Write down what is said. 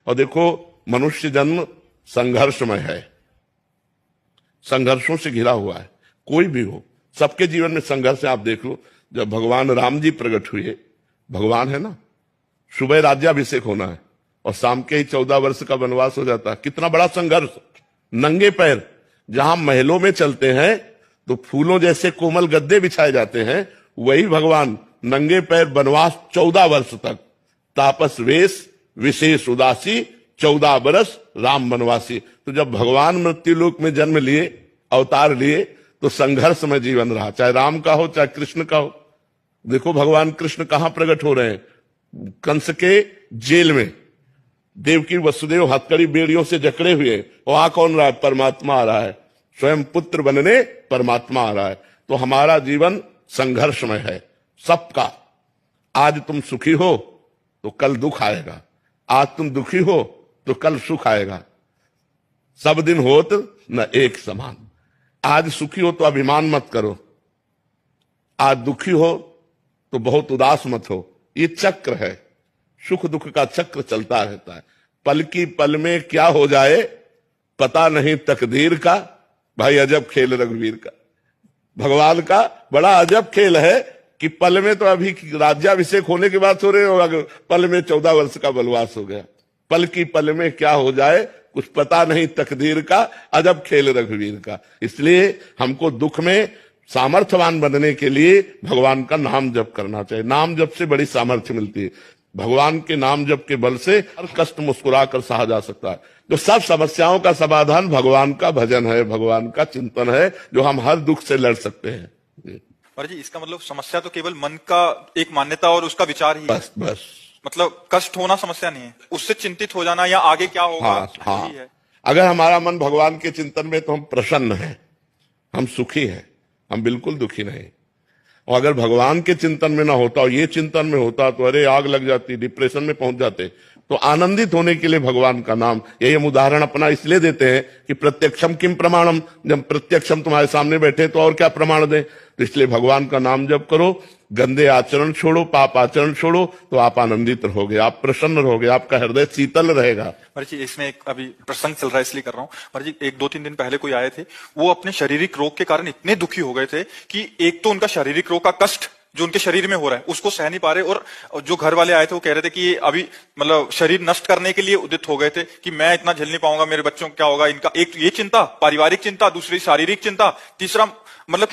और देखो, मनुष्य जन्म संघर्षमय है, संघर्षों से घिरा हुआ है। कोई भी हो, सबके जीवन में संघर्ष है। आप देख लो, जब भगवान राम जी प्रकट हुए, भगवान है ना, सुबह राज्याभिषेक होना है और शाम के ही 14 वर्ष का वनवास हो जाता है। कितना बड़ा संघर्ष। नंगे पैर जहां महलों में चलते हैं तो फूलों जैसे कोमल गद्दे बिछाए जाते हैं, वही भगवान नंगे पैर वनवास 14 वर्ष तक, तापस वेश विशेष उदासी 14 बरस राम वनवासी। तो जब भगवान मृत्युलोक में जन्म लिए, अवतार लिए, तो संघर्ष में जीवन रहा, चाहे राम का हो चाहे कृष्ण का हो। देखो भगवान कृष्ण कहां प्रकट हो रहे हैं? कंस के जेल में, देवकी वसुदेव हथकड़ी बेड़ियों से जकड़े हुए, वहां कौन रहा है? परमात्मा आ रहा है, स्वयं पुत्र बनने परमात्मा आ रहा है। तो हमारा जीवन संघर्षमय है सबका। आज तुम सुखी हो तो कल दुख आएगा, आज तुम दुखी हो तो कल सुख आएगा। सब दिन होत न एक समान। आज सुखी हो तो अभिमान मत करो, आज दुखी हो तो बहुत उदास मत हो। ये चक्र है, सुख दुख का चक्र चलता रहता है। पल की पल में क्या हो जाए पता नहीं तकदीर का। भाई अजब खेल रघुवीर का, भगवान का बड़ा अजब खेल है कि पल में, तो अभी राज्याभिषेक होने के बाद हो रहे हो, पल में 14 वर्ष का वनवास हो गया। पल की पल में क्या हो जाए कुछ पता नहीं तकदीर का, अजब खेल रघुवीर का। इसलिए हमको दुख में सामर्थ्यवान बनने के लिए भगवान का नाम जप करना चाहिए। नाम जप से बड़ी सामर्थ्य मिलती है। भगवान के नाम जप के बल से हर कष्ट मुस्कुरा कर सहा जा सकता है। तो सब समस्याओं का समाधान भगवान का भजन है, भगवान का चिंतन है, जो हम हर दुख से लड़ सकते हैं। पर जी इसका मतलब समस्या तो केवल मन का एक मान्यता और उसका विचार ही बस है। बस मतलब कष्ट होना समस्या नहीं है, उससे चिंतित हो जाना या आगे क्या होगा। हाँ, है। अगर हमारा मन भगवान के चिंतन में, तो हम प्रसन्न हैं, हम सुखी हैं, हम बिल्कुल दुखी नहीं। और अगर भगवान के चिंतन में ना होता और ये चिंतन में होता तो अरे आग लग जाती, डिप्रेशन में पहुंच जाते। तो आनंदित होने के लिए भगवान का नाम, यही हम उदाहरण अपना इसलिए देते हैं कि प्रत्यक्षम किम प्रमाणम। जब प्रत्यक्षम तुम्हारे सामने बैठे तो और क्या प्रमाण दें। तो इसलिए भगवान का नाम जप करो, गंदे आचरण छोड़ो, पाप आचरण छोड़ो, तो आप आनंदित रहोगे, आप प्रसन्न रहोगे, आपका हृदय शीतल रहेगा। पर जी इसमें एक अभी प्रसंग चल रहा है इसलिए कर रहा हूँ। पर जी 1-2-3 दिन पहले कोई आए थे, वो अपने शारीरिक रोग के कारण इतने दुखी हो गए थे कि एक तो उनका शारीरिक रोग का कष्ट जो उनके शरीर में हो रहा है उसको सह नहीं पा रहे, और जो घर वाले आए थे वो कह रहे थे कि ये अभी मतलब शरीर नष्ट करने के लिए उदित हो गए थे कि मैं इतना झेल नहीं पाऊंगा, मेरे बच्चों को क्या होगा। इनका एक ये चिंता, पारिवारिक चिंता, दूसरी शारीरिक चिंता, तीसरा मतलब कि